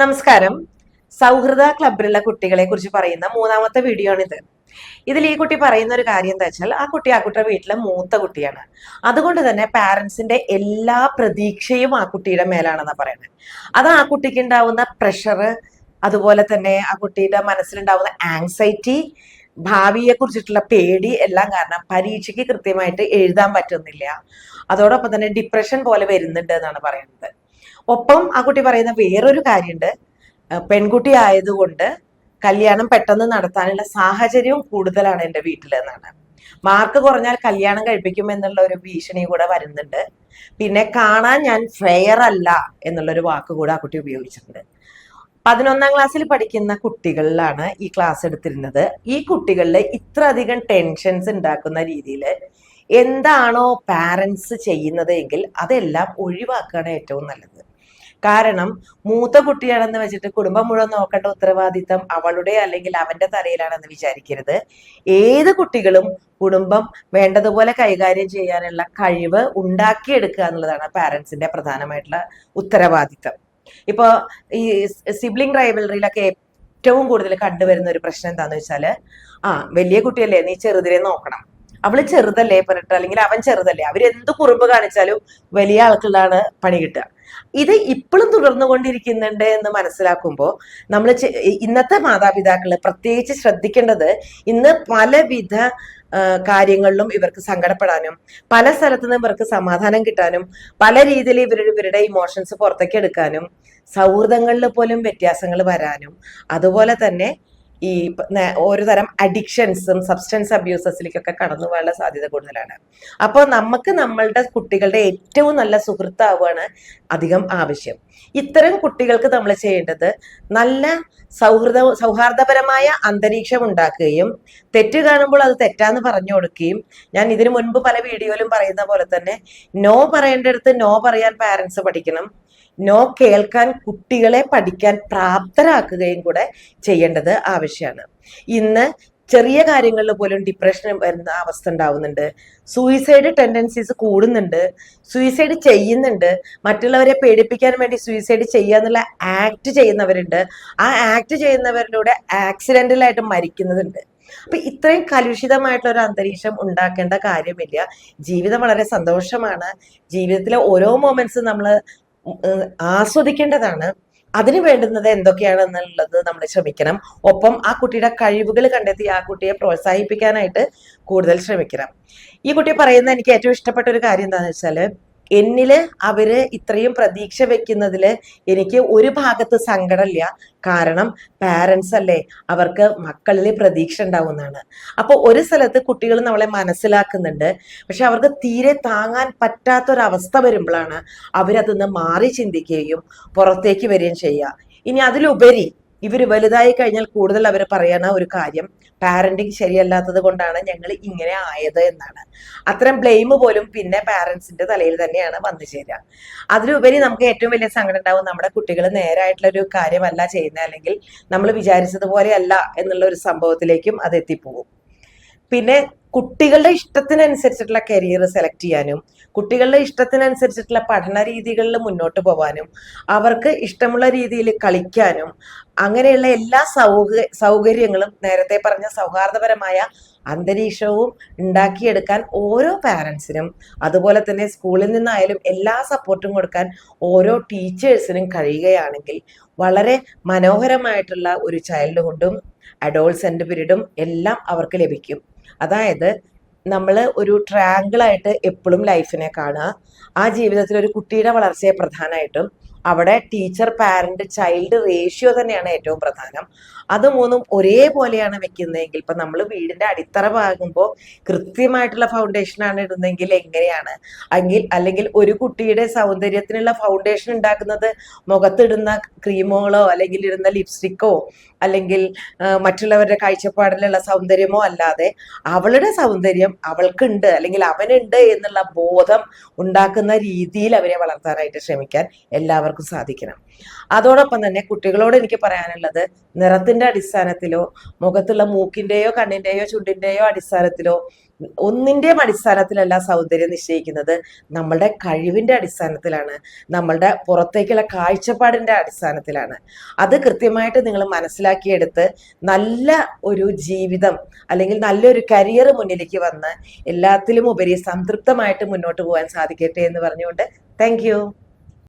നമസ്കാരം. സൗഹൃദ ക്ലബിലുള്ള കുട്ടികളെ കുറിച്ച് പറയുന്ന മൂന്നാമത്തെ വീഡിയോ ആണിത്. ഇതിൽ ഈ കുട്ടി പറയുന്ന ഒരു കാര്യം എന്താ വെച്ചാൽ ആ കുട്ടിയുടെ വീട്ടിലെ മൂത്ത കുട്ടിയാണ്. അതുകൊണ്ട് തന്നെ പാരന്റ്സിന്റെ എല്ലാ പ്രതീക്ഷയും ആ കുട്ടിയുടെ മേലാണെന്നാ പറയുന്നത്. അത് ആ കുട്ടിക്ക് ഉണ്ടാവുന്ന പ്രഷർ, അതുപോലെ തന്നെ ആ കുട്ടിയുടെ മനസ്സിലുണ്ടാവുന്ന ആങ്സൈറ്റി, ഭാവിയെ കുറിച്ചിട്ടുള്ള പേടി എല്ലാം കാരണം പരീക്ഷയ്ക്ക് കൃത്യമായിട്ട് എഴുതാൻ പറ്റുന്നില്ല. അതോടൊപ്പം തന്നെ ഡിപ്രഷൻ പോലെ വരുന്നുണ്ട് എന്നാണ് പറയുന്നത്. ഒപ്പം ആ കുട്ടി പറയുന്ന വേറൊരു കാര്യമുണ്ട്. പെൺകുട്ടി ആയതുകൊണ്ട് കല്യാണം പെട്ടെന്ന് നടത്താനുള്ള സാഹചര്യവും കൂടുതലാണ് എൻ്റെ വീട്ടിൽ എന്നാണ്. മാർക്ക് കുറഞ്ഞാൽ കല്യാണം കഴിപ്പിക്കും എന്നുള്ള ഒരു ഭീഷണി കൂടെ വരുന്നുണ്ട്. പിന്നെ കാണാൻ ഞാൻ ഫെയർ അല്ല എന്നുള്ളൊരു വാക്ക് കൂടെ ആ കുട്ടി ഉപയോഗിച്ചിട്ടുണ്ട്. 11ാം ക്ലാസ്സിൽ പഠിക്കുന്ന കുട്ടികളിലാണ് ഈ ക്ലാസ് എടുത്തിരുന്നത്. ഈ കുട്ടികളിൽ ഇത്ര അധികം ടെൻഷൻസ് ഉണ്ടാക്കുന്ന രീതിയിൽ എന്താണോ പാരൻസ് ചെയ്യുന്നത് എങ്കിൽ അതെല്ലാം ഒഴിവാക്കുകയാണ് ഏറ്റവും നല്ലത്. കാരണം മൂത്ത കുട്ടിയാണെന്ന് വെച്ചിട്ട് കുടുംബം മുഴുവൻ നോക്കേണ്ട ഉത്തരവാദിത്തം അവളുടെ അല്ലെങ്കിൽ അവന്റെ തലയിലാണെന്ന് വിചാരിക്കരുത്. ഏത് കുട്ടികളും കുടുംബം വേണ്ടതുപോലെ കൈകാര്യം ചെയ്യാനുള്ള കഴിവ് ഉണ്ടാക്കിയെടുക്കുക എന്നുള്ളതാണ് പാരന്റ്സിന്റെ പ്രധാനമായിട്ടുള്ള ഉത്തരവാദിത്തം. ഇപ്പൊ ഈ സിബ്ലിംഗ് റൈവലറിയിലൊക്കെ ഏറ്റവും കൂടുതൽ കണ്ടുവരുന്ന ഒരു പ്രശ്നം എന്താന്ന് വെച്ചാല്, വലിയ കുട്ടിയല്ലേ, നീ ചെറുതിനെ നോക്കണം, അവള് ചെറുതല്ലേ പറഞ്ഞിട്ട്, അല്ലെങ്കിൽ അവൻ ചെറുതല്ലേ, അവരെന്ത് കുറുമ്പ് കാണിച്ചാലും വലിയ ആൾക്കുള്ളതാണ് പണി കിട്ടുക. ഇത് ഇപ്പോഴും തുടർന്നുകൊണ്ടിരിക്കുന്നുണ്ട് എന്ന് മനസ്സിലാക്കുമ്പോൾ നമ്മൾ ഇന്നത്തെ മാതാപിതാക്കള് പ്രത്യേകിച്ച് ശ്രദ്ധിക്കേണ്ടത്, ഇന്ന് പലവിധ കാര്യങ്ങളിലും ഇവർക്ക് സങ്കടപ്പെടാനും പല സ്ഥലത്തു നിന്നും ഇവർക്ക് സമാധാനം കിട്ടാനും പല രീതിയിൽ ഇവരുടെ ഇമോഷൻസ് പുറത്തേക്ക് എടുക്കാനും സൗഹൃദങ്ങളിൽ പോലും വ്യത്യാസങ്ങൾ വരാനും അതുപോലെ തന്നെ ഈ ഒരു തരം അഡിക്ഷൻസും സബ്സ്റ്റൻസ് അബ്യൂസസിലേക്കൊക്കെ കടന്നു പോകാനുള്ള സാധ്യത കൂടുതലാണ്. അപ്പോൾ നമുക്ക് നമ്മളുടെ കുട്ടികളുടെ ഏറ്റവും നല്ല സുഹൃത്താവാണ് അധികം ആവശ്യം. ഇത്തരം കുട്ടികൾക്ക് നമ്മൾ ചെയ്യേണ്ടത് നല്ല സൗഹാർദ്ദപരമായ അന്തരീക്ഷം ഉണ്ടാക്കുകയും തെറ്റ് കാണുമ്പോൾ അത് തെറ്റാന്ന് പറഞ്ഞു കൊടുക്കുകയും, ഞാൻ ഇതിനു മുൻപ് പല വീഡിയോയിലും പറയുന്ന പോലെ തന്നെ നോ പറയേണ്ടടുത്ത് നോ പറയാൻ പാരന്റ്സ് പഠിക്കണം. നോ കേൾക്കാൻ കുട്ടികളെ പഠിക്കാൻ പ്രാപ്തരാക്കുകയും കൂടെ ചെയ്യേണ്ടത് ആവശ്യമാണ്. ഇന്ന് ചെറിയ കാര്യങ്ങളിൽ പോലും ഡിപ്രഷൻ വരുന്ന അവസ്ഥ ഉണ്ടാവുന്നുണ്ട്. സൂയിസൈഡ് ടെൻഡൻസീസ് കൂടുന്നുണ്ട്. സൂയിസൈഡ് ചെയ്യുന്നുണ്ട്. മറ്റുള്ളവരെ പേടിപ്പിക്കാൻ വേണ്ടി സൂയിസൈഡ് ചെയ്യാന്നുള്ള ആക്ട് ചെയ്യുന്നവരുണ്ട്. ആ ആക്ട് ചെയ്യുന്നവരിലൂടെ ആക്സിഡന്റലായിട്ട് മരിക്കുന്നതുണ്ട്. അപ്പൊ ഇത്രയും കലുഷിതമായിട്ടുള്ള ഒരു അന്തരീക്ഷം ഉണ്ടാക്കേണ്ട കാര്യമില്ല. ജീവിതം വളരെ സന്തോഷമാണ്. ജീവിതത്തിലെ ഓരോ മൊമെന്റ്സും നമ്മൾ ആസ്വദിക്കേണ്ടതാണ്. അതിന് വേണ്ടുന്നത് എന്തൊക്കെയാണെന്നുള്ളത് നമ്മൾ ശ്രമിക്കണം. ഒപ്പം ആ കുട്ടിയുടെ കഴിവുകൾ കണ്ടെത്തി ആ കുട്ടിയെ പ്രോത്സാഹിപ്പിക്കാനായിട്ട് കൂടുതൽ ശ്രമിക്കണം. ഈ കുട്ടി പറയുന്ന എനിക്ക് ഏറ്റവും ഇഷ്ടപ്പെട്ട ഒരു കാര്യം എന്താണെന്ന് വെച്ചാല്, എന്നില് അവര് ഇത്രയും പ്രതീക്ഷ വെക്കുന്നതില് എനിക്ക് ഒരു ഭാഗത്ത് സങ്കടമില്ല. കാരണം പാരന്റ്സ് അല്ലേ, അവർക്ക് മക്കളിൽ പ്രതീക്ഷ ഉണ്ടാവുന്നതാണ്. അപ്പൊ ഒരു സ്ഥലത്ത് കുട്ടികൾ നമ്മളെ മനസ്സിലാക്കുന്നുണ്ട്, പക്ഷെ അവർക്ക് തീരെ താങ്ങാൻ പറ്റാത്തൊരവസ്ഥ വരുമ്പോഴാണ് അവരതിന്ന് മാറി ചിന്തിക്കുകയും പുറത്തേക്ക് വരികയും ചെയ്യുക. ഇനി അതിലുപരി ഇവര് വലുതായി കഴിഞ്ഞാൽ കൂടുതൽ അവർ പറയുന്ന ഒരു കാര്യം, പാരന്റിങ് ശരിയല്ലാത്തത് കൊണ്ടാണ് ഞങ്ങൾ ഇങ്ങനെ ആയത് എന്നാണ്. അത്തരം ബ്ലെയിം പോലും പിന്നെ പാരന്റ്സിന്റെ തലയിൽ തന്നെയാണ് വന്നു ചേരുക. അതിലുപരി നമുക്ക് ഏറ്റവും വലിയ സങ്കടം ഉണ്ടാവും, നമ്മുടെ കുട്ടികൾ നേരായിട്ടുള്ള ഒരു കാര്യമല്ല ചെയ്യുന്നത്, അല്ലെങ്കിൽ നമ്മൾ വിചാരിച്ചതുപോലെ അല്ല എന്നുള്ള ഒരു സംഭവത്തിലേക്കും അത് എത്തിപ്പോകും. പിന്നെ കുട്ടികളുടെ ഇഷ്ടത്തിനനുസരിച്ചിട്ടുള്ള കരിയർ സെലക്ട് ചെയ്യാനും കുട്ടികളുടെ ഇഷ്ടത്തിനനുസരിച്ചിട്ടുള്ള പഠന രീതികളിൽ മുന്നോട്ട് പോകാനും അവർക്ക് ഇഷ്ടമുള്ള രീതിയിൽ കളിക്കാനും അങ്ങനെയുള്ള എല്ലാ സൗകര്യങ്ങളും നേരത്തെ പറഞ്ഞ സൗഹാർദ്ദപരമായ അന്തരീക്ഷവും ഉണ്ടാക്കിയെടുക്കാൻ ഓരോ പാരന്റ്സിനും, അതുപോലെ തന്നെ സ്കൂളിൽ നിന്നായാലും എല്ലാ സപ്പോർട്ടും കൊടുക്കാൻ ഓരോ ടീച്ചേഴ്സിനും കഴിയുകയാണെങ്കിൽ വളരെ മനോഹരമായിട്ടുള്ള ഒരു ചൈൽഡ്ഹുഡും അഡോൾസെന്റ് പീരീഡും എല്ലാം അവർക്ക് ലഭിക്കും. അതായത് നമ്മൾ ഒരു ട്രയാങ്കിളായിട്ട് എപ്പോഴും ലൈഫിനെ കാണുക. ആ ജീവിതത്തിൽ ഒരു കുട്ടിയുടെ വളർച്ചയെ പ്രധാനമായിട്ടും അവിടെ ടീച്ചർ പാരന്റ് ചൈൽഡ് റേഷ്യോ തന്നെയാണ് ഏറ്റവും പ്രധാനം. അത് മൂന്നും ഒരേപോലെയാണ് വെക്കുന്നതെങ്കിൽ, ഇപ്പൊ നമ്മൾ വീടിന്റെ അടിത്തറ പാകുമ്പോൾ കൃത്യമായിട്ടുള്ള ഫൗണ്ടേഷനാണ് ഇടുന്നതെങ്കിൽ എങ്ങനെയാണ് അല്ലെങ്കിൽ ഒരു കുട്ടിയുടെ സൗന്ദര്യത്തിനുള്ള ഫൗണ്ടേഷൻ ഉണ്ടാക്കുന്നത് മുഖത്തിടുന്ന ക്രീമുകളോ അല്ലെങ്കിൽ ഇടുന്ന ലിപ്സ്റ്റിക്കോ അല്ലെങ്കിൽ മറ്റുള്ളവരുടെ കാഴ്ചപ്പാടിലുള്ള സൗന്ദര്യമോ അല്ലാതെ അവളുടെ സൗന്ദര്യം അവൾക്കുണ്ട് അല്ലെങ്കിൽ അവനുണ്ട് എന്നുള്ള ബോധം ഉണ്ടാക്കുന്ന രീതിയിൽ അവരെ വളർത്താനായിട്ട് ശ്രമിക്കാൻ എല്ലാവർക്കും എല്ലാവർക്കും സാധിക്കണം. അതോടൊപ്പം തന്നെ കുട്ടികളോട് എനിക്ക് പറയാനുള്ളത്, നിറത്തിന്റെ അടിസ്ഥാനത്തിലോ മുഖത്തുള്ള മൂക്കിന്റെയോ കണ്ണിന്റെയോ ചുണ്ടിന്റെയോ അടിസ്ഥാനത്തിലോ ഒന്നിന്റെയും അടിസ്ഥാനത്തിലല്ല സൗന്ദര്യം നിശ്ചയിക്കുന്നത്. നമ്മളുടെ കഴിവിന്റെ അടിസ്ഥാനത്തിലാണ്, നമ്മളുടെ പുറത്തേക്കുള്ള കാഴ്ചപ്പാടിന്റെ അടിസ്ഥാനത്തിലാണ്. അത് കൃത്യമായിട്ട് നിങ്ങൾ മനസ്സിലാക്കിയെടുത്ത് നല്ല ഒരു ജീവിതം അല്ലെങ്കിൽ നല്ലൊരു കരിയർ മുന്നിലേക്ക് വന്ന് എല്ലാത്തിലും ഉപരി സംതൃപ്തമായിട്ട് മുന്നോട്ട് പോകാൻ സാധിക്കട്ടെ എന്ന് പറഞ്ഞുകൊണ്ട് താങ്ക് യു.